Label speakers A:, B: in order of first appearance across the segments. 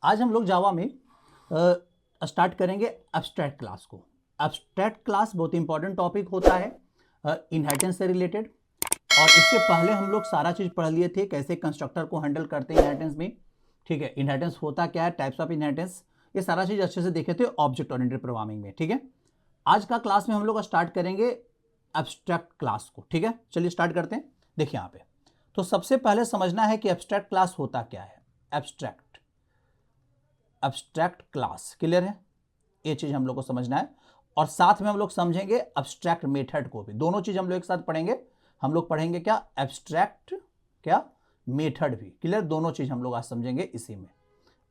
A: आज हम लोग जावा में स्टार्ट करेंगे एब्स्ट्रैक्ट क्लास को। एब्स्ट्रैक्ट क्लास बहुत इंपॉर्टेंट टॉपिक होता है इनहेरिटेंस से रिलेटेड, और इससे पहले हम लोग सारा चीज़ पढ़ लिए थे कैसे कंस्ट्रक्टर को हैंडल करते हैं इनहेरिटेंस में। ठीक है, इनहेरिटेंस होता क्या है, टाइप्स ऑफ इनहेरिटेंस, ये सारा चीज़ अच्छे से देखे थे ऑब्जेक्ट ओरिएंटेड प्रोग्रामिंग में। ठीक है, आज का क्लास में हम लोग स्टार्ट करेंगे एब्स्ट्रैक्ट क्लास को। ठीक है, चलिए स्टार्ट करते हैं। देखिए यहाँ पे तो सबसे पहले समझना है कि एब्स्ट्रैक्ट क्लास होता क्या है। एब्स्ट्रैक्ट क्लास क्लियर है, ये चीज़ हम लोग को समझना है, और साथ में हम लोग समझेंगे एब्स्ट्रैक्ट मेथड को भी। दोनों चीज़ हम लोग एक साथ पढ़ेंगे। हम लोग पढ़ेंगे क्या, एब्स्ट्रैक्ट क्या मेथड भी। क्लियर, दोनों चीज़ हम लोग आज समझेंगे इसी में,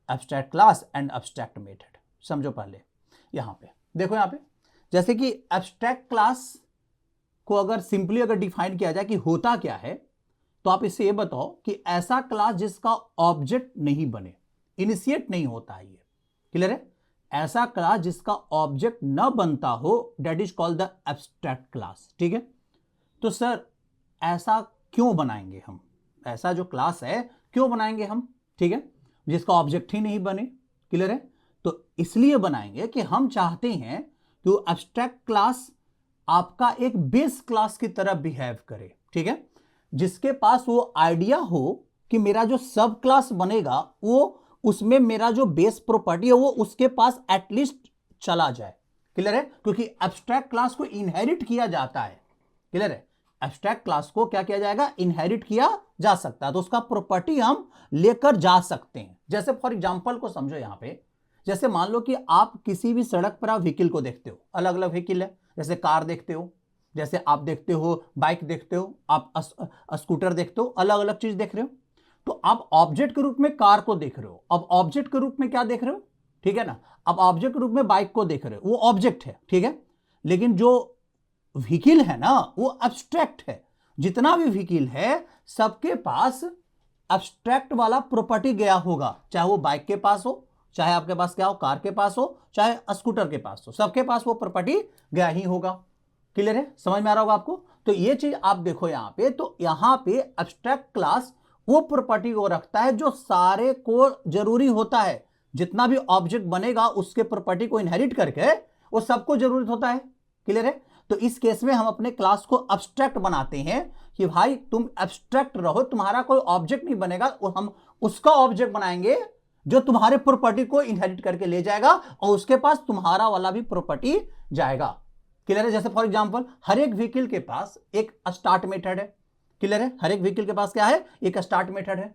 A: abstract class and abstract method. समझो पहले यहाँ पे देखो, यहाँ पे जैसे कि एब्स्ट्रैक्ट क्लास को अगर सिंपली अगर डिफाइन किया जाए कि होता क्या है, तो आप इससे ये बताओ कि ऐसा क्लास जिसका ऑब्जेक्ट नहीं बने, इनिशिएट नहीं होता है, ये क्लियर है। ऐसा क्लास जिसका ऑब्जेक्ट न बनता हो, that is called the abstract class. ठीक है, तो सर ऐसा क्यों बनाएंगे हम, ऐसा जो क्लास है क्यों बनाएंगे हम, ठीक है, जिसका ऑब्जेक्ट ही नहीं बने। क्लियर है, तो इसलिए बनाएंगे कि हम चाहते हैं कि वो एब्स्ट्रैक्ट क्लास आपका एक बेस क्लास की तरह बिहेव करे। ठीक है, जिसके पास वो आइडिया हो कि मेरा जो सब क्लास बनेगा वो उसमें मेरा जो बेस प्रॉपर्टी है वो उसके पास एटलीस्ट चला जाए। क्लियर है, क्योंकि एब्स्ट्रैक्ट क्लास को इनहेरिट किया जाता है। क्लियर है, एब्स्ट्रैक्ट क्लास को क्या किया जाएगा, इनहेरिट किया जा सकता है, तो उसका प्रॉपर्टी हम लेकर जा सकते हैं। जैसे फॉर एग्जांपल को समझो यहाँ पे, जैसे मान लो कि आप किसी भी सड़क पर आप व्हीकल को देखते हो, अलग अलग व्हीकल है, जैसे कार देखते हो, जैसे आप देखते हो बाइक देखते हो, आप स्कूटर देखते हो, अलग अलग चीज देख रहे हो। तो आप ऑब्जेक्ट के रूप में कार को देख रहे हो, अब ऑब्जेक्ट के रूप में क्या देख रहे हो, ठीक है ना, अब ऑब्जेक्ट के रूप में बाइक को देख रहे हो, वो ऑब्जेक्ट है। ठीक है, लेकिन जो व्हीकल है ना वो एब्स्ट्रैक्ट है। जितना भी व्हीकल है सबके पास एब्स्ट्रैक्ट वाला प्रॉपर्टी गया होगा, चाहे वो बाइक के पास हो, चाहे आपके पास क्या हो, कार के पास हो, चाहे स्कूटर के पास हो, सबके पास वो प्रॉपर्टी गया ही होगा। क्लियर है, समझ में आ रहा होगा आपको। तो ये चीज आप देखो यहाँ पे, तो यहाँ पे एब्स्ट्रैक्ट क्लास वो प्रॉपर्टी को रखता है जो सारे को जरूरी होता है। जितना भी ऑब्जेक्ट बनेगा उसके प्रॉपर्टी को इनहेरिट करके वो सबको जरूरत होता है। क्लियर है, तो इस केस में हम अपने क्लास को एब्स्ट्रैक्ट बनाते हैं कि भाई तुम एब्स्ट्रैक्ट रहो, तुम्हारा कोई ऑब्जेक्ट नहीं बनेगा, हम उसका ऑब्जेक्ट बनाएंगे जो तुम्हारे प्रॉपर्टी को इनहेरिट करके ले जाएगा और उसके पास तुम्हारा वाला भी प्रॉपर्टी जाएगा। क्लियर है, जैसे फॉर एग्जांपल हर एक व्हीकल के पास एक स्टार्ट मेथड है। क्लियर है, हर एक व्हीकल के पास क्या है, एक स्टार्ट मेथड है।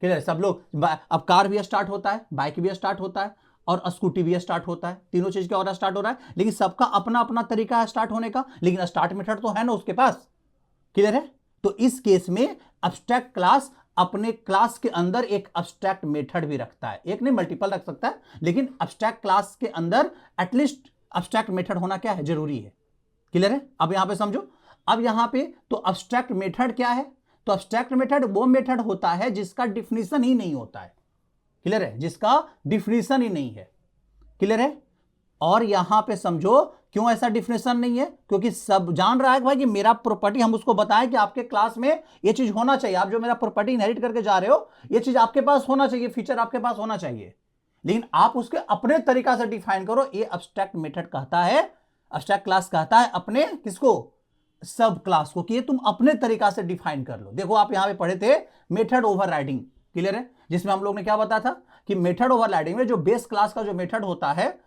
A: क्लियर है, सब लोग अब कार भी स्टार्ट होता है, बाइक भी स्टार्ट होता है, और स्कूटी भी स्टार्ट होता है, तीनों चीज क्या हो रहा है, स्टार्ट हो रहा है, लेकिन सबका अपना अपना तरीका है स्टार्ट होने का, लेकिन स्टार्ट मेथड तो है ना उसके पास। क्लियर है, तो इस केस में एब्स्ट्रैक्ट क्लास अपने क्लास के अंदर एक एब्स्ट्रैक्ट मेथड भी रखता है, एक नहीं मल्टीपल रख सकता है, लेकिन एब्स्ट्रैक्ट क्लास के अंदर एटलीस्ट एब्स्ट्रैक्ट मेथड होना क्या है, जरूरी है। क्लियर है, अब यहां पे समझो, अब यहां पे तो एब्स्ट्रैक्ट मेथड क्या है, तो एब्स्ट्रैक्ट मेथड वो मेथड होता है जिसका डिफिनीशन ही नहीं होता है। क्लियर है, जिसका डिफिनीशन ही नहीं है। क्लियर है, और यहां पे समझो क्यों ऐसा डिफिनेशन नहीं है, क्योंकि सब जान रहा है भाई कि मेरा प्रॉपर्टी, हम उसको बताएं कि आपके क्लास में ये चीज होना चाहिए, आप जो मेरा प्रॉपर्टी इनहेरिट करके जा रहे हो ये चीज आपके पास होना चाहिए, फीचर आपके पास होना चाहिए, लेकिन आप उसके अपने तरीका से डिफाइन करो। ये एब्स्ट्रैक्ट मेथड कहता है, एब्स्ट्रैक्ट क्लास कहता है अपने किसको, सब क्लास को, कि ये तुम अपने तरीका से डिफाइन कर लो। देखो आप यहां पे पढ़े थे मेथड ओवरराइडिंग। क्लियर है, जिसमें हम लोग ने क्या बताया था कि मेथड ओवरराइडिंग में जो बेस क्लास का जो मेथड होता है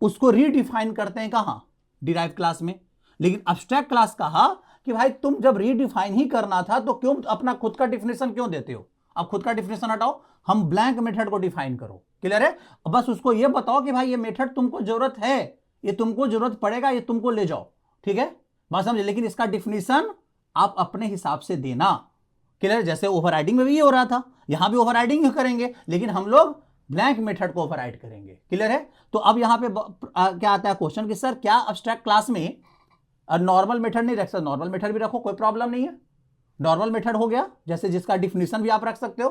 A: उसको रीडिफाइन करते हैं कहां, डिराइव क्लास में। लेकिन एब्स्ट्रैक्ट क्लास कहा कि भाई तुम जब रीडिफाइन ही करना था तो क्यों अपना खुद का डिफिनेशन क्यों देते हो, अब खुद का डिफिनेशन हटाओ, हम ब्लैंक मेथड को डिफाइन करो। क्लियर है, बस उसको ये बताओ कि भाई ये मेथड तुमको जरूरत है, ये तुमको जरूरत पड़ेगा, ये तुमको ले जाओ। ठीक है, बात समझे, लेकिन इसका डिफिनेशन आप अपने हिसाब से देना। क्लियर, जैसे ओवरराइडिंग में भी ये हो रहा था, यहां भी ओवरराइडिंग करेंगे, लेकिन हम लोग ब्लैंक मेथड को ओवरराइड करेंगे। क्लियर है, तो अब यहां पे क्या आता है क्वेश्चन कि सर क्या एब्स्ट्रैक्ट क्लास में नॉर्मल मेथड नहीं रख सकते, नॉर्मल मेथड भी रखो, कोई प्रॉब्लम नहीं है। नॉर्मल मेथड हो गया, जैसे जिसका डिफिनेशन भी आप रख सकते हो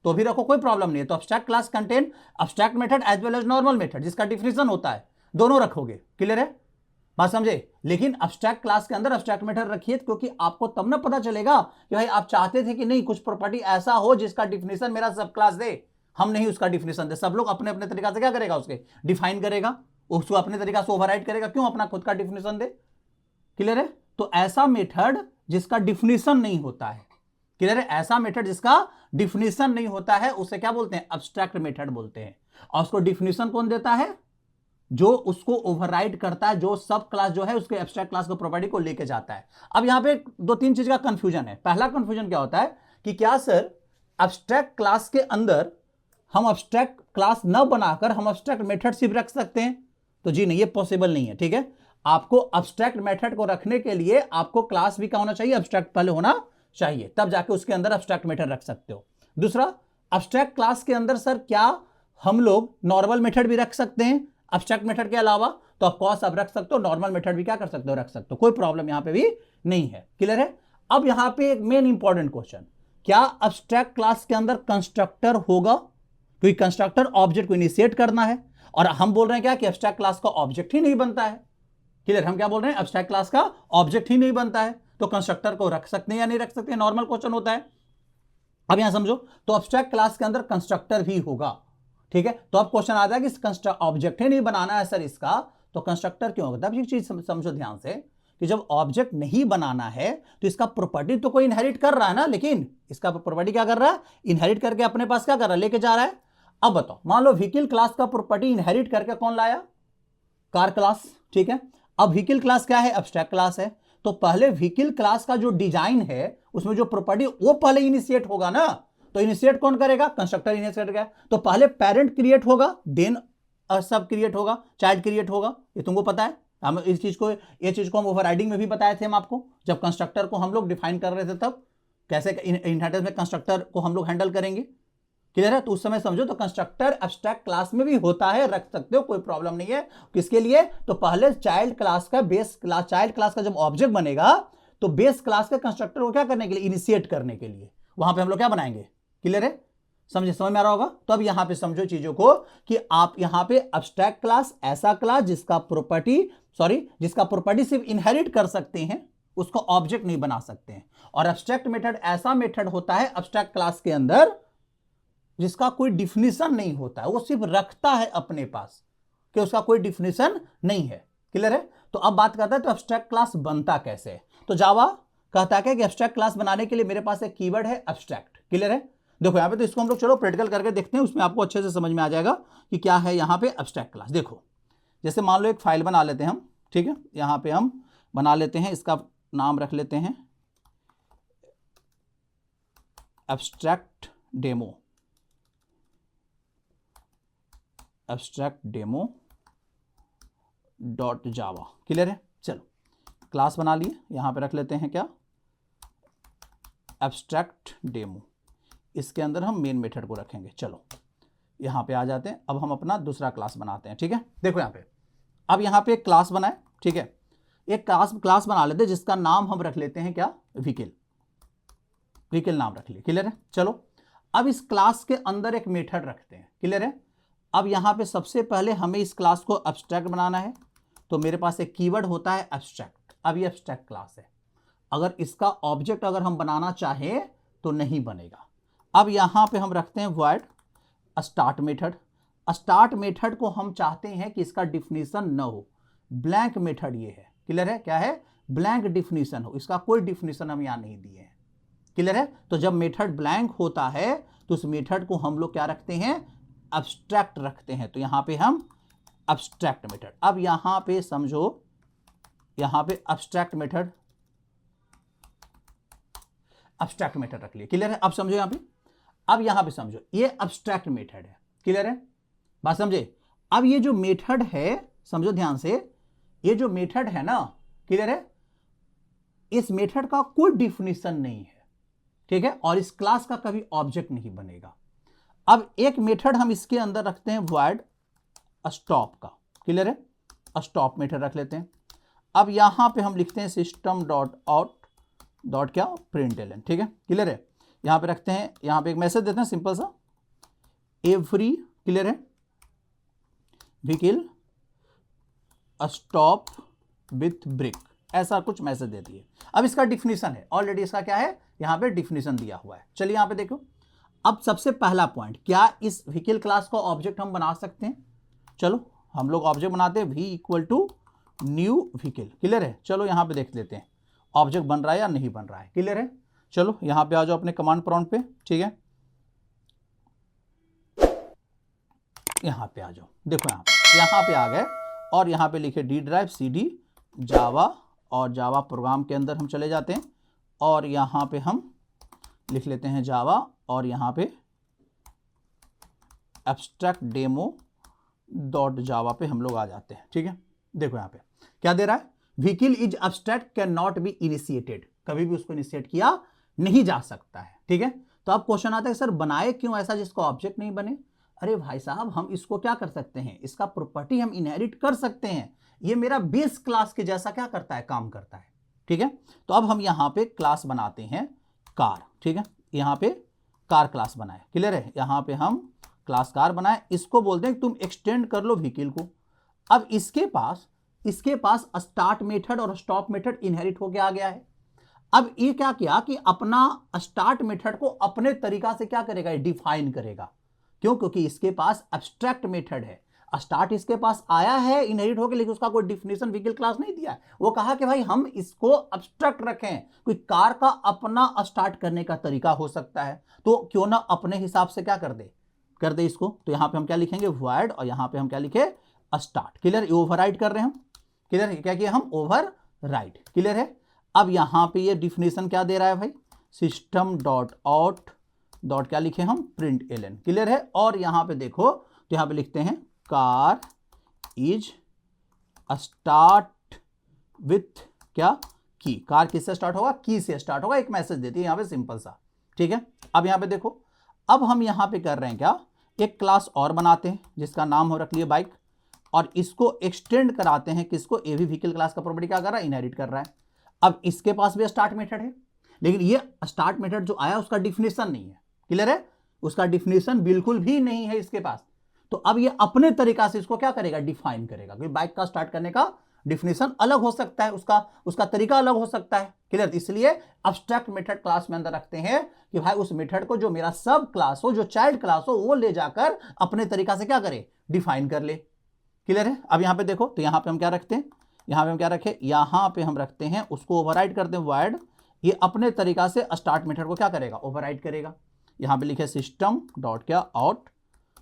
A: तो भी रखो, कोई प्रॉब्लम नहीं है। तो abstract class contain abstract method as well as normal method, जिसका डिफिनेशन होता है, दोनों रखोगे। क्लियर है, बात समझे, लेकिन एब्स्ट्रैक्ट क्लास के अंदर एब्स्ट्रैक्ट मेथड रखिए, क्योंकि आपको तब ना पता चलेगा कि भाई आप चाहते थे कि नहीं कुछ प्रॉपर्टी ऐसा हो जिसका डिफिनेशन मेरा सब क्लास दे, हम नहीं उसका डिफिनेशन दे, सब लोग अपने अपने तरीका से क्या करेगा, उसके डिफाइन करेगा, उसको अपने तरीका से ओवरराइड करेगा, क्यों अपना खुद का डिफिनेशन दे। क्लियर है। तो ऐसा मेथड जिसका डिफिनेशन नहीं होता है, क्लियर है, ऐसा मेथड जिसका डिफिनेशन नहीं होता है उसे क्या बोलते हैं, एब्स्ट्रैक्ट मेथड बोलते हैं। और उसको डिफिनेशन कौन देता है, जो उसको ओवरराइड करता है, जो सब क्लास जो है उसके एब्स्ट्रैक्ट क्लास को प्रॉपर्टी को लेके जाता है। अब यहां पे दो तीन चीज का कंफ्यूजन है। पहला कंफ्यूजन क्या होता है कि क्या सर एब्स्ट्रैक्ट क्लास के अंदर हम एब्स्ट्रैक्ट क्लास न बनाकर हम एब्स्ट्रैक्ट मेथड सिर्फ रख सकते हैं, तो जी नहीं, ये पॉसिबल नहीं है। ठीक है, आपको एब्स्ट्रैक्ट मेथड को रखने के लिए आपको क्लास भी क्या होना चाहिए, एब्स्ट्रैक्ट पहले होना चाहिए, तब जाके उसके अंदर एब्स्ट्रैक्ट मेथड रख सकते हो। दूसरा, एब्स्ट्रैक्ट क्लास के अंदर सर क्या हम लोग नॉर्मल मेथड भी रख सकते हैं एब्स्ट्रैक्ट मेथड के अलावा, तो ऑफ कोर्स आप रख सकते हो, नॉर्मल मेथड भी क्या कर सकते हो, रख सकते हो, कोई प्रॉब्लम यहां पे भी नहीं है। क्लियर है। अब यहां पे एक मेन इंपॉर्टेंट क्वेश्चन, क्या एब्स्ट्रैक्ट क्लास के अंदर कंस्ट्रक्टर होगा, क्योंकि कंस्ट्रक्टर ऑब्जेक्ट को इनिशिएट करना है, और हम बोल रहे हैं क्या कि एब्स्ट्रैक्ट क्लास का ऑब्जेक्ट ही नहीं बनता है। क्लियर, हम क्या बोल रहे हैं, एब्स्ट्रैक्ट क्लास का ऑब्जेक्ट ही नहीं बनता है, तो कंस्ट्रक्टर को रख सकते हैं या नहीं रख सकते, नॉर्मल क्वेश्चन होता है। अब यहां समझो, तो एब्स्ट्रैक्ट क्लास के अंदर कंस्ट्रक्टर भी होगा। ठीक है, तो अब क्वेश्चन आता है कि ऑब्जेक्ट ही नहीं बनाना है सर इसका, तो कंस्ट्रक्टर क्यों होगा। अब एक चीज समझो ध्यान से कि जब ऑब्जेक्ट नहीं बनाना है तो इसका प्रॉपर्टी तो कोई इनहेरिट कर रहा है ना, लेकिन इसका प्रॉपर्टी क्या कर रहा है, इनहेरिट करके अपने पास क्या कर रहा है, लेके जा रहा है। अब बताओ, मान लो व्हीकल क्लास का प्रॉपर्टी इनहेरिट करके कौन लाया, कार क्लास। ठीक है, अब व्हीकल क्लास क्या है, एब्स्ट्रैक्ट क्लास है, तो पहले व्हीकल क्लास का जो डिजाइन है उसमें जो प्रॉपर्टी वो पहले इनिशिएट होगा ना, तो इनिशिएट कौन करेगा, कंस्ट्रक्टर इनिशिएट करेगा। तो पहले पेरेंट क्रिएट होगा, देन सब क्रिएट होगा, चाइल्ड क्रिएट होगा, ये तुमको पता है। हम इस चीज को, ये चीज को हम ओवरराइडिंग में भी बताए थे हम आपको, जब कंस्ट्रक्टर को हम लोग डिफाइन कर रहे थे, तब कैसे इनहेरिटेंस में कंस्ट्रक्टर को हम लोग हैंडल करेंगे। क्लियर है, तो उस समय समझो, तो कंस्ट्रक्टर एब्स्ट्रैक्ट क्लास में भी होता है, रख सकते हो, कोई प्रॉब्लम नहीं है। किसके लिए, तो पहले चाइल्ड क्लास का बेस क्लास, चाइल्ड क्लास का जब ऑब्जेक्ट बनेगा तो बेस क्लास के कंस्ट्रक्टर को क्या करने के लिए, इनिशिएट करने के लिए, वहां पे हम लोग क्या बनाएंगे। क्लियर है, समझ में आ रहा होगा। तो अब यहां पे समझो चीजों को कि आप यहां पे एब्स्ट्रैक्ट क्लास, ऐसा क्लास जिसका प्रॉपर्टी सिर्फ इनहेरिट कर सकते हैं, उसको ऑब्जेक्ट नहीं बना सकते हैं। और एब्स्ट्रैक्ट मेथड ऐसा मेथड होता है एब्स्ट्रैक्ट क्लास के अंदर जिसका कोई डिफिनेशन नहीं होता है, वो सिर्फ रखता है अपने पास, कि उसका कोई डिफिनेशन नहीं है। क्लियर है। तो अब बात करते हैं तो एब्स्ट्रैक्ट क्लास बनता कैसे है। तो जावा कहता है कि एब्स्ट्रैक्ट क्लास बनाने के लिए मेरे पास एक कीवर्ड है एब्स्ट्रैक्ट। क्लियर है, देखो यहां पे, तो इसको हम लोग चलो प्रैक्टिकल करके देखते हैं, उसमें आपको अच्छे से समझ में आ जाएगा कि क्या है यहां पे एब्स्ट्रैक्ट क्लास। देखो, जैसे मान लो एक फाइल बना लेते हैं हम, ठीक है, यहां पे हम बना लेते हैं, इसका नाम रख लेते हैं एब्स्ट्रैक्ट डेमो, abstractdemo.java। क्लियर है, चलो क्लास बना लिए, यहां पे रख लेते हैं क्या, एब्स्ट्रैक्ट डेमो, इसके अंदर हम मेन मेथड को रखेंगे। चलो यहां पे आ जाते हैं, अब हम अपना दूसरा क्लास बनाते हैं। ठीक है, देखो यहां पे, अब यहां पे एक क्लास बनाए, ठीक है, एक क्लास बना लेते हैं जिसका नाम हम रख लेते हैं क्या, व्हीकल नाम रख लिए। क्लियर है, चलो अब इस क्लास के अंदर एक मेथड रखते हैं। क्लियर है, अब यहां पे सबसे पहले हमें इस क्लास को एब्स्ट्रैक्ट बनाना है, तो मेरे पास एक कीवर्ड होता है एब्स्ट्रैक्ट। अब ये एब्स्ट्रैक्ट क्लास है, अगर इसका ऑब्जेक्ट अगर हम बनाना चाहें तो नहीं बनेगा। अब यहां पे हम रखते हैं void start method. Start method को हम चाहते हैं कि इसका डिफिनीशन न हो, ब्लैंक मेथड ये है। क्लियर है, क्या है, ब्लैंक डिफिनीशन हो, इसका कोई डिफिनीशन हम यहां नहीं दिए हैं। क्लियर है, तो जब मेथड ब्लैंक होता है तो उस मेथड को हम लोग क्या रखते हैं, एब्स्ट्रैक्ट रखते हैं। तो यहां पे हम एब्स्ट्रैक्ट मेथड, अब यहां पे समझो, यहां पे एब्स्ट्रैक्ट मेथड रख लिया। क्लियर है, अब समझो यहां पे, अब यहां पे समझो ये एब्स्ट्रैक्ट मेथड है। क्लियर है, बात समझे। अब ये जो मेथड है, समझो ध्यान से, ये जो मेथड है ना, क्लियर है, इस मेथड का कोई डिफिनीशन नहीं है, ठीक है, और इस क्लास का कभी ऑब्जेक्ट नहीं बनेगा। अब एक मेथड हम इसके अंदर रखते हैं वॉइड स्टॉप का। क्लियर है, स्टॉप मेथड रख लेते हैं। अब यहां पे हम लिखते हैं सिस्टम डॉट आउट डॉट क्या, प्रिंटलन। ठीक है, क्लियर है, यहां पे रखते हैं, यहां पे एक मैसेज देते हैं सिंपल सा, एवरी, क्लियर है, व्हीकल स्टॉप विथ ब्रेक, ऐसा कुछ मैसेज देती है। अब इसका डिफिनीशन है, ऑलरेडी इसका क्या है, यहां पे डिफिनीशन दिया हुआ है। चलिए यहां पे देखो, अब सबसे पहला पॉइंट, क्या इस व्हीकल क्लास को ऑब्जेक्ट हम बना सकते हैं? चलो हम लोग ऑब्जेक्ट बनाते हैं v equal to new vehicle. Clear है? चलो यहां पे देख लेते हैं ऑब्जेक्ट बन रहा है या नहीं बन रहा है। क्लियर है? चलो यहां पे आ जाओ अपने कमांड प्रॉम्प्ट पे। ठीक है, यहां पे आ जाओ, देखो यहां पे आ गए और यहां पे लिखे डी ड्राइव cd जावा, और जावा प्रोग्राम के अंदर हम चले जाते हैं और यहां पे हम लिख लेते हैं जावा, और यहां पे एब्स्ट्रैक्ट डेमो डॉट जावा पे हम लोग आ जाते हैं। ठीक है, देखो यहां पे क्या दे रहा है, vehicle is abstract can not be initiated, कभी भी उसको इनिशिएट किया नहीं जा सकता है। ठीक है, तो अब क्वेश्चन आता है सर बनाए क्यों ऐसा जिसको ऑब्जेक्ट नहीं बने? अरे भाई साहब, हम इसको क्या कर सकते हैं, इसका प्रॉपर्टी हम इनहेरिट कर सकते हैं। ये मेरा बेस क्लास के जैसा क्या करता है, काम करता है। ठीक है, तो अब हम यहां पे क्लास बनाते हैं कार। ठीक है, यहां पे कार क्लास बनाए। क्लियर है? यहां पे हम क्लास कार बनाए, इसको बोलते हैं कि तुम एक्सटेंड कर लो व्हीकल को। अब इसके पास स्टार्ट मेथड और स्टॉप मेथड इनहेरिट होके आ गया है। अब ये क्या किया कि अपना स्टार्ट मेथड को अपने तरीका से क्या करेगा, डिफाइन करेगा। क्यों? क्योंकि इसके पास एब्स्ट्रैक्ट मेथड है। स्टार्ट इसके पास आया है इनहेरिट होके, लेकिन उसका कोई डिफिनेशन व्हीकल क्लास नहीं दिया है। वो कहा कि भाई हम इसको एब्स्ट्रैक्ट रखें, कोई कार का अपना स्टार्ट करने का तरीका हो सकता है, तो क्यों ना अपने हिसाब से क्या कर दे इसको। तो यहां पे हम क्या लिखेंगे, void, और यहां पे हम क्या लिखे, स्टार्ट। क्लियर? ये ओवरराइड कर रहे हैं हम। क्लियर है? क्या किया हम, ओवरराइड। क्लियर है? अब यहां पे ये डिफिनेशन क्या दे रहा है भाई, सिस्टम डॉट आउट डॉट क्या लिखे हम, प्रिंट एलन। क्लियर है? और यहां पे देखो तो यहां पे लिखते हैं कार इज स्टार्ट विथ क्या, की। कार किससे स्टार्ट होगा, की से स्टार्ट होगा। एक मैसेज देती है यहां पे सिंपल सा। ठीक है, अब यहां पे देखो, अब हम यहां पे कर रहे हैं क्या, एक क्लास और बनाते हैं जिसका नाम हो रख लिया बाइक, और इसको एक्सटेंड कराते हैं किसको, ए भी व्हीकल क्लास का प्रॉपर्टी क्या कर रहा है, इनहेरिट कर रहा है। अब इसके पास भी स्टार्ट मेथड है, लेकिन ये स्टार्ट मेथड जो आया उसका डिफिनेशन नहीं है। क्लियर है? उसका डिफिनेशन बिल्कुल भी नहीं है इसके पास। तो अब ये अपने तरीका से इसको क्या करेगा, डिफाइन करेगा। क्योंकि बाइक का स्टार्ट करने का डिफिनेशन अलग हो सकता है, उसका तरीका अलग हो सकता है। क्लियर? इसलिए एब्स्ट्रैक्ट मेथड क्लास में अंदर रखते हैं कि भाई उस मेथड को जो मेरा सब क्लास हो, जो चाइल्ड क्लास हो, वो ले जाकर अपने तरीका से क्या करे, डिफाइन कर ले। क्लियर है? अब यहां पे देखो, तो यहां पे हम क्या रखते हैं, यहां पे हम क्या रखें, यहां पे हम रखते हैं उसको ओवरराइड करते हैं void। ये अपने तरीका से स्टार्ट मेथड को क्या करेगा, ओवरराइड करेगा। यहां पे लिखे सिस्टम डॉट क्या आउट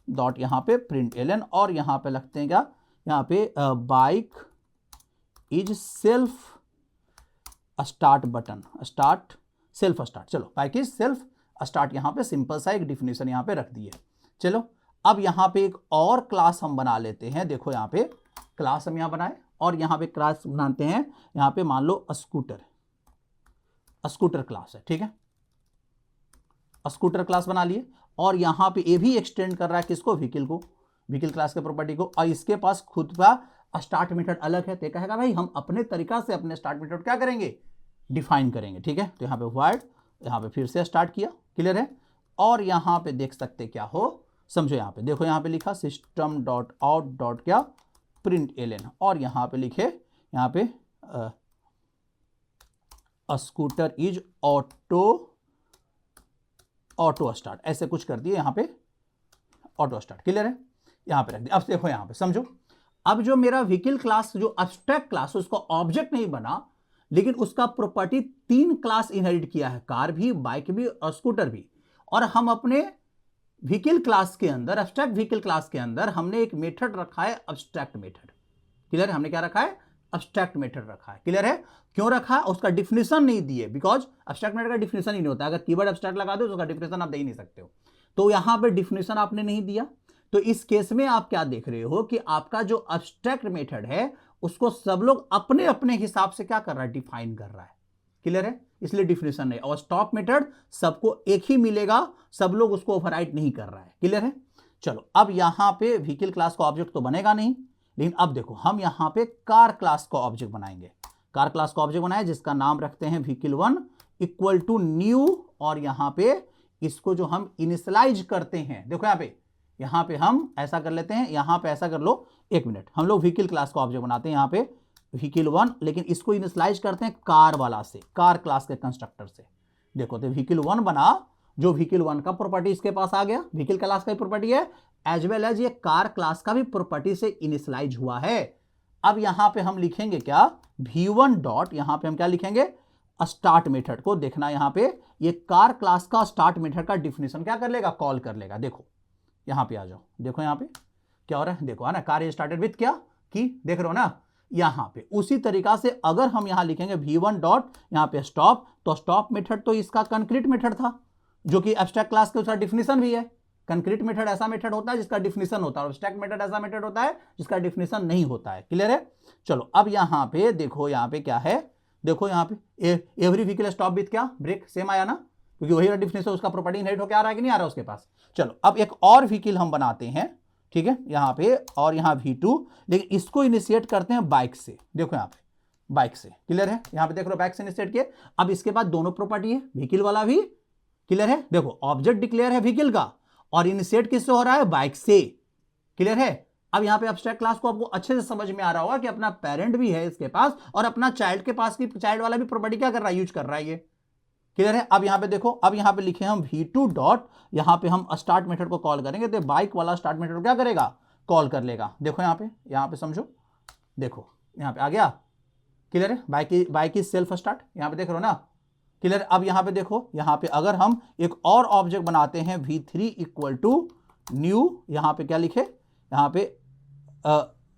A: डॉट यहां पे प्रिंट एलन, और यहां पे लगते हैं क्या, यहां पे bike is self start button, start self start. चलो बाइक इज सेल्फ स्टार्ट, यहां पे सिंपल सा एक डिफिनेशन यहां पे रख दिए। चलो अब यहां पे एक और क्लास हम बना लेते हैं। देखो यहां पे क्लास हम यहां बनाए, और यहां पे क्लास बनाते हैं, यहां पे मान लो स्कूटर क्लास है। ठीक है, स्कूटर क्लास बना लिए, और यहां पे ये भी एक्सटेंड कर रहा है किसको, व्हीकल को, व्हीकल क्लास के प्रॉपर्टी को। और इसके पास खुद का स्टार्ट मेथड अलग है, तो कहेगा भाई हम अपने तरीका से अपने स्टार्ट मेथड क्या करेंगे, डिफाइन करेंगे। ठीक है, तो यहां पे void, यहां पे फिर से स्टार्ट किया। क्लियर है? और यहां पे देख सकते क्या हो, समझो यहां पे देखो, यहां पे लिखा सिस्टम डॉट आउट डॉट क्या, प्रिंट एलन, और यहां पे लिखे, यहां पे स्कूटर इज ऑटो स्टार्ट, ऐसे कुछ कर दिए यहां पे, ऑटो स्टार्ट। क्लियर है? यहां पे रख दिया। अब देखो यहां पे समझो, अब जो मेरा व्हीकल क्लास जो एब्स्ट्रैक्ट क्लास, उसका ऑब्जेक्ट नहीं बना, लेकिन उसका प्रॉपर्टी 3 क्लास इनहेरिट किया है, कार भी, बाइक भी और स्कूटर भी। और हम अपने व्हीकल क्लास के अंदर, एब्स्ट्रैक्ट व्हीकल क्लास के अंदर हमने एक मेथड रखा है, एब्स्ट्रैक्ट मेथड। क्लियर है? हमने क्या रखा है, एब्स्ट्रैक्ट मेथड रखा है। क्लियर है? क्यों रखा है, उसका डिफिनेशन नहीं दिए, बिकॉज एब्स्ट्रैक्ट मेथड का डिफिनेशन ही नहीं होता। अगर कीवर्ड एब्स्ट्रैक्ट लगा दो तो उसका डिफिनेशन आप दे ही नहीं सकते हो। तो यहां पे डिफिनेशन आपने नहीं दिया, तो इस केस में आप क्या देख रहे हो कि आपका जो एब्स्ट्रैक्ट मेथड है उसको सब लोग अपने अपने हिसाब से क्या कर रहा है, डिफाइन कर रहा है। क्लियर है? इसलिए डिफिनेशन नहीं। और स्टॉप मेथड सबको एक ही मिलेगा, सब लोग उसको ओवरराइड नहीं कर रहा है। क्लियर है? चलो अब यहां पे व्हीकल क्लास का ऑब्जेक्ट तो बनेगा नहीं, लेकिन अब देखो हम यहां पे कार क्लास का ऑब्जेक्ट बनाएंगे। कार क्लास का ऑब्जेक्ट बनाए जिसका नाम रखते हैं व्हीकल1 इक्वल टू न्यू, और यहां पे इसको जो हम इनिशियलाइज करते हैं, देखो यहां पे हम ऐसा कर लेते हैं, यहां पे ऐसा कर लो, एक मिनट, हम लोग व्हीकल क्लास का ऑब्जेक्ट बनाते हैं यहां पे व्हीकल1, लेकिन इसको इनिशियलाइज करते हैं कार वाला से, कार क्लास के कंस्ट्रक्टर से। देखो तो व्हीकल1 बना, जो व्हीकल 1 का प्रॉपर्टी इसके पास आ गया, व्हीकल क्लास का प्रॉपर्टी है, एज वेल एज ये कार क्लास का भी प्रॉपर्टी से इनिशियलाइज हुआ है। अब यहां पे हम लिखेंगे क्या, v1 डॉट, यहां पे हम क्या लिखेंगे, स्टार्ट मेथड को देखना, यहां पे ये कार क्लास का स्टार्ट मेथड का डिफिनेशन क्या कर लेगा, कॉल कर लेगा। देखो यहां पे आ जाओ, देखो यहां पे क्या हो रहा है, देखो है ना, कार स्टार्टेड विथ क्या की, देख रहे हो ना यहां पे। उसी तरीका से अगर हम यहां लिखेंगे v1 डॉट यहां पे स्टॉप, तो स्टॉप मेथड तो इसका कंक्रीट मेथड था जो कि एब्स्ट्रैक्ट क्लास के उसका डिफिनेशन भी है। कंक्रीट मेथड ऐसा मेथड होता है जिसका डिफिनेशन होता है, और एब्स्ट्रैक्ट मेथड ऐसा मेथड होता है जिसका डिफिनेशन नहीं होता है। क्लियर है? चलो अब यहां पे देखो, यहां पे क्या है, देखो यहां पे एवरी व्हीकल स्टॉप विथ क्या, ब्रेक, सेम आया ना, क्योंकि वही डिफिनेशन उसका प्रॉपर्टी इनहेरिट होकर आ रहा है कि नहीं आ रहा उसके पास। चलो अब एक और व्हीकल हम बनाते हैं, ठीक है, यहां पे, और यहां v2, लेकिन इसको इनिशिएट करते हैं बाइक से। देखो यहां पे बाइक से, क्लियर है, यहां पे देख लो बाइक से इनिशिएट किए। अब इसके बाद दोनों प्रॉपर्टी है, व्हीकल वाला भी, क्लियर है, देखो ऑब्जेक्ट डिक्लेयर है व्हीकल का और इनिशिएट किससे हो रहा है, बाइक से। क्लियर है? अब यहां पे एब्स्ट्रैक्ट क्लास को आपको अच्छे से समझ में आ रहा होगा कि अपना पेरेंट भी है इसके पास और अपना चाइल्ड के पास की चाइल्ड वाला भी प्रॉपर्टी क्या कर रहा है, यूज कर रहा है ये। क्लियर है? अब यहां पे देखो, अब यहां पे लिखे हम v2 डॉट, यहां पे हम स्टार्ट मेथड को कॉल करेंगे तो बाइक वाला स्टार्ट मेथड को क्या करेगा, कॉल कर लेगा। देखो यहां पे समझो, देखो यहां पे आ गया। क्लियर है? बाइक की सेल्फ स्टार्ट, यहां पे देख रहे हो ना। क्लियर? अब यहां पे देखो, यहां पे अगर हम एक और ऑब्जेक्ट बनाते हैं v3 इक्वल टू न्यू, यहां पे क्या लिखे, यहां पे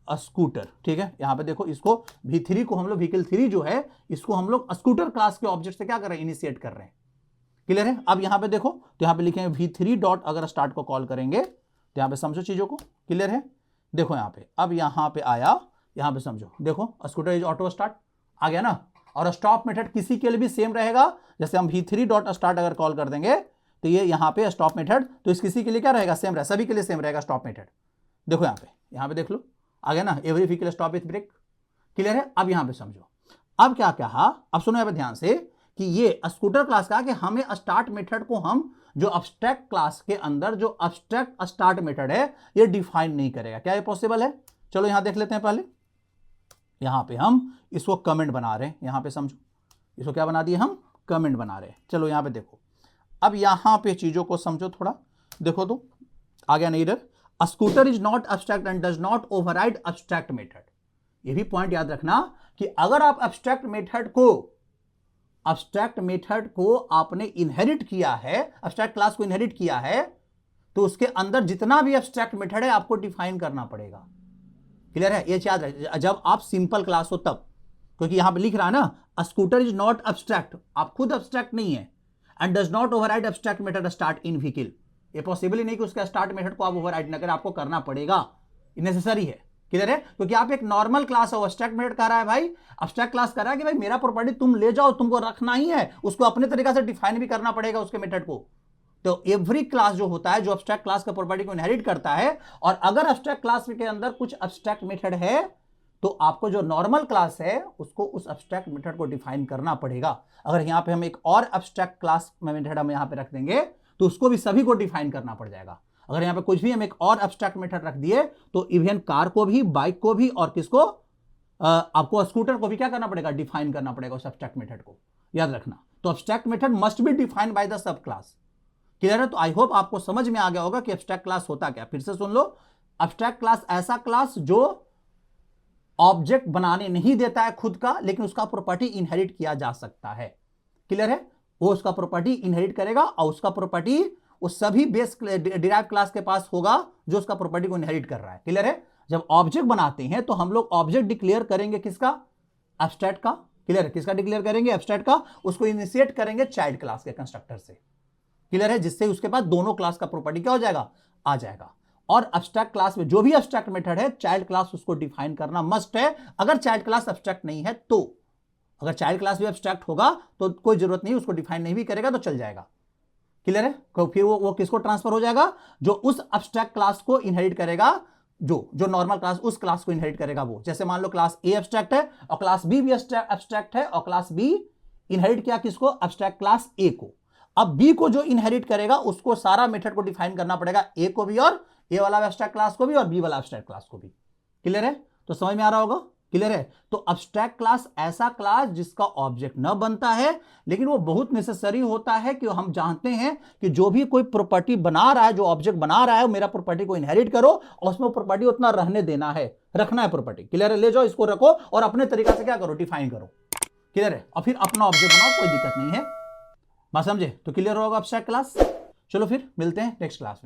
A: स्कूटर, ठीक है, यहां पे देखो इसको v3 को हम लोग, व्हीकल 3 जो है इसको हम लोग स्कूटर क्लास के ऑब्जेक्ट से क्या कर रहे हैं, इनिशिएट कर रहे हैं। क्लियर है? अब यहां पे देखो, तो यहां पे लिखेंगे v3 डॉट, अगर स्टार्ट को कॉल करेंगे तो यहां पे समझो चीजों को। क्लियर है? देखो यहां पे, अब यहां पे आया, यहां पे समझो, देखो स्कूटर इज ऑटो स्टार्ट आ गया ना, और स्टॉप मेथड किसी के लिए भी सेम रहेगा। जैसे हम v3 डॉट स्टार्ट अगर कॉल कर देंगे तो ये यहां पे स्टॉप मेथड, तो इस किसी के लिए क्या रहेगा, सेम रहेगा, सभी के लिए सेम रहेगा स्टॉप मेथड। देखो यहां पे देख लो, आ गया ना, every vehicle stop with break. Clear है? अब यहां पे समझो, अब क्या कहा, अब सुनो यहां पे ध्यान से कि ये स्कूटर क्लास का, कि हमें स्टार्ट मेथड को हम जो एब्स्ट्रैक्ट क्लास के अंदर जो एब्स्ट्रैक्ट स्टार्ट मेथड है ये डिफाइन नहीं करेगा। क्या ये पॉसिबल है? चलो यहां देख लेते हैं पहले। यहां पे हम इसको कमेंट बना रहे हैं, यहां पे समझो, इसको क्या बना दिए हम, कमेंट बना रहे हैं। चलो यहां पे देखो, अब यहां पे चीजों को समझो थोड़ा, देखो तो आ गया नहीं इधर, scooter is not abstract and does not override abstract method. ये भी पॉइंट याद रखना कि अगर आप एब्स्ट्रैक्ट मेथड को आपने इनहेरिट किया है, एब्स्ट्रैक्ट क्लास को इनहेरिट किया है, तो उसके अंदर जितना भी एब्स्ट्रैक्ट मेथड है आपको डिफाइन करना पड़ेगा। क्लियर है? ये याद रखिए जब आप सिंपल क्लास हो तब, क्योंकि यहां पे लिख रहा है ना, स्कूटर इज नॉट एब्स्ट्रैक्ट, आप खुद एब्स्ट्रैक्ट नहीं है, and does not override abstract method start in vehicle. ये पॉसिबल ही नहीं कि उसका स्टार्ट मेथड को आप ओवरराइड ना करें, आपको करना पड़ेगा, नेसेसरी है। क्लियर है? क्योंकि आप एक नॉर्मल क्लास हो, एब्स्ट्रैक्ट मेथड कह रहा है भाई, एब्स्ट्रैक्ट क्लास कह रहा है कि भाई मेरा प्रॉपर्टी तुम ले जाओ, तुमको रखना ही है, उसको अपने तरीका से डिफाइन भी करना पड़ेगा उसके मेथड को। तो एवरी क्लास जो होता है जो एब्स्ट्रैक्ट क्लास का प्रॉपर्टी को इनहेरिट करता है, और अगर एब्स्ट्रैक्ट क्लास के अंदर कुछ एब्स्ट्रैक्ट मेथड है तो आपको जो नॉर्मल क्लास है उसको उस एब्स्ट्रैक्ट मेथड को डिफाइन करना पड़ेगा। अगर यहां पे हम एक और एब्स्ट्रैक्ट क्लास मेथड हम यहां पे रख देंगे तो उसको भी सभी को डिफाइन करना पड़ जाएगा। अगर यहां पे कुछ भी हम एक और एब्स्ट्रैक्ट मेथड रख दिए तो इवन कार को भी, बाइक को भी, और किसको, आपको स्कूटर को भी क्या करना पड़ेगा, डिफाइन करना पड़ेगा उस एब्स्ट्रैक्ट मेथड को, याद रखना। तो abstract method must be defined by the sub class. Clear है? तो आई होप आपको समझ में आ गया होगा कि एब्स्ट्रैक्ट क्लास होता क्या। फिर से सुन लो, एब्स्ट्रैक्ट क्लास ऐसा क्लास जो ऑब्जेक्ट बनाने नहीं देता है खुद का, लेकिन उसका प्रॉपर्टी इनहेरिट किया जा सकता है। क्लियर है? वो उसका प्रॉपर्टी इनहेरिट करेगा और उसका प्रॉपर्टी उस सभी बेस डिराइव क्लास के पास होगा जो उसका प्रॉपर्टी को इनहेरिट कर रहा है। क्लियर है? जब ऑब्जेक्ट बनाते हैं तो हम लोग ऑब्जेक्ट डिक्लेयर करेंगे किसका, एब्स्ट्रैक्ट का। क्लियर है? किसका डिक्लेयर करेंगे, एब्स्ट्रैक्ट का। उसको इनिशिएट करेंगे चाइल्ड क्लास के कंस्ट्रक्टर से। क्लियर है? जिससे उसके बाद दोनों क्लास का प्रॉपर्टी क्या हो जाएगा, आ जाएगा। और एब्स्ट्रैक्ट क्लास में जो भी एब्स्ट्रैक्ट मेथड है चाइल्ड क्लास उसको डिफाइन करना मस्ट है। अगर चाइल्ड क्लास एब्स्ट्रैक्ट नहीं है तो, अगर चाइल्ड क्लास भी एब्स्ट्रैक्ट होगा तो कोई जरूरत नहीं, उसको डिफाइन नहीं भी करेगा तो चल जाएगा। क्लियर है? फिर वो किसको ट्रांसफर हो जाएगा, जो उस एब्स्ट्रैक्ट क्लास को इनहेरिट करेगा, जो नॉर्मल क्लास उस क्लास को इनहेरिट करेगा वो। जैसे मान लो क्लास ए एब्स्ट्रैक्ट है और क्लास बी भी एब्स्ट्रैक्ट है, और क्लास बी इनहेरिट किया किसको, एब्स्ट्रैक्ट क्लास ए को। अब बी को जो इनहेरिट करेगा उसको सारा मेथड को डिफाइन करना पड़ेगा, ए को भी, और ए वाला एब्स्ट्रैक्ट क्लास को भी, और बी वाला एब्स्ट्रैक्ट क्लास को भी। क्लियर है? तो समझ में आ रहा होगा। क्लियर है? तो अब्स्ट्रैक्ट क्लास ऐसा क्लास जिसका ऑब्जेक्ट न बनता है, लेकिन वो बहुत नेसेसरी होता है कि हम जानते हैं कि जो भी कोई प्रॉपर्टी बना रहा है, जो ऑब्जेक्ट बना रहा है, वो मेरा प्रॉपर्टी को इनहेरिट करो और उसमें प्रॉपर्टी उतना रहने देना है, रखना है प्रॉपर्टी। क्लियर है? ले जाओ इसको, रखो और अपने तरीका से क्या करो, डिफाइन करो। क्लियर है? और फिर अपना ऑब्जेक्ट बनाओ, कोई दिक्कत नहीं है। बात समझे? तो क्लियर होगा अब्स्ट्रैक्ट क्लास। चलो फिर मिलते हैं नेक्स्ट क्लास में।